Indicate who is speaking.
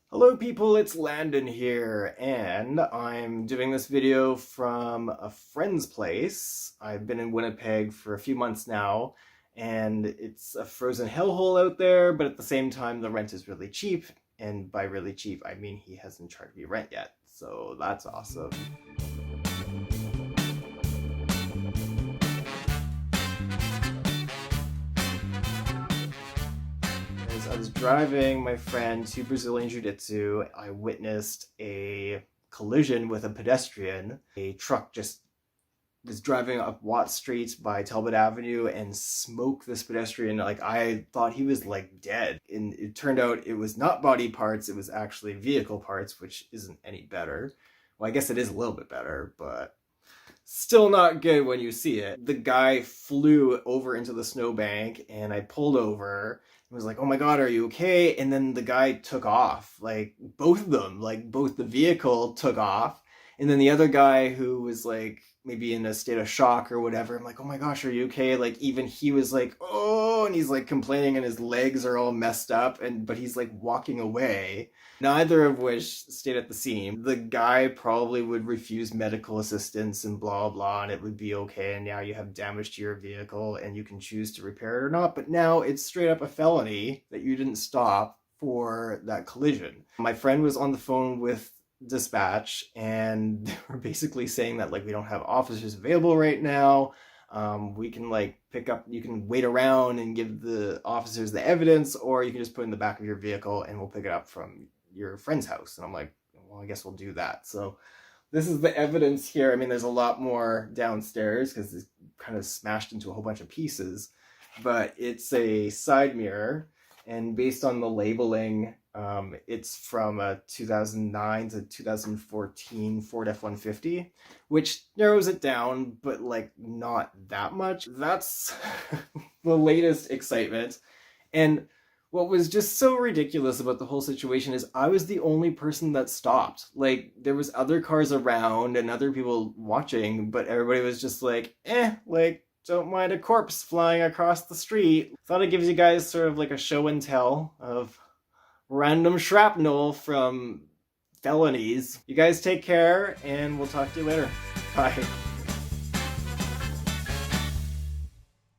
Speaker 1: Hello people, it's Landon here, and I'm doing this video from a friend's place. I've been in Winnipeg for a few months now, and it's a frozen hellhole out there, but at the same time the rent is really cheap, and by really cheap I mean he hasn't charged me rent yet, so that's awesome. As I was driving my friend to Brazilian Jiu-Jitsu, I witnessed a collision with a pedestrian. A truck just was driving up Watt Street by Talbot Avenue and smoked this pedestrian. Like, I thought he was like dead. And it turned out it was not body parts, it was actually vehicle parts, which isn't any better. Well, I guess it is a little bit better, but still not good when you see it. The guy flew over into the snowbank and I pulled over and was like, oh my God, are you okay? And then the guy took off. Like, both of them, like both the vehicle took off. And then the other guy who was like maybe in a state of shock or whatever, I'm like, oh my gosh, are you okay? Like, even he was like, oh, and he's like complaining and his legs are all messed up, but he's like walking away. Neither of which stayed at the scene. The guy probably would refuse medical assistance and blah blah, and it would be okay, and now you have damage to your vehicle and you can choose to repair it or not, but now it's straight up a felony that you didn't stop for that collision. My friend was on the phone with dispatch and they were basically saying that like we don't have officers available right now. We can like pick up, you can wait around and give the officers the evidence, or you can just put it in the back of your vehicle and we'll pick it up from your friend's house. And I'm like, well, I guess we'll do that. So this is the evidence here. I mean, there's a lot more downstairs because it's kind of smashed into a whole bunch of pieces, but it's a side mirror, and based on the labeling, it's from a 2009 to 2014 Ford F-150, which narrows it down, but like not that much. That's the latest excitement. And what was just so ridiculous about the whole situation is I was the only person that stopped. Like, there was other cars around and other people watching, but everybody was just like, like, don't mind a corpse flying across the street. Thought it gives you guys sort of like a show and tell of random shrapnel from felonies. You guys take care, and we'll talk to you later. Bye.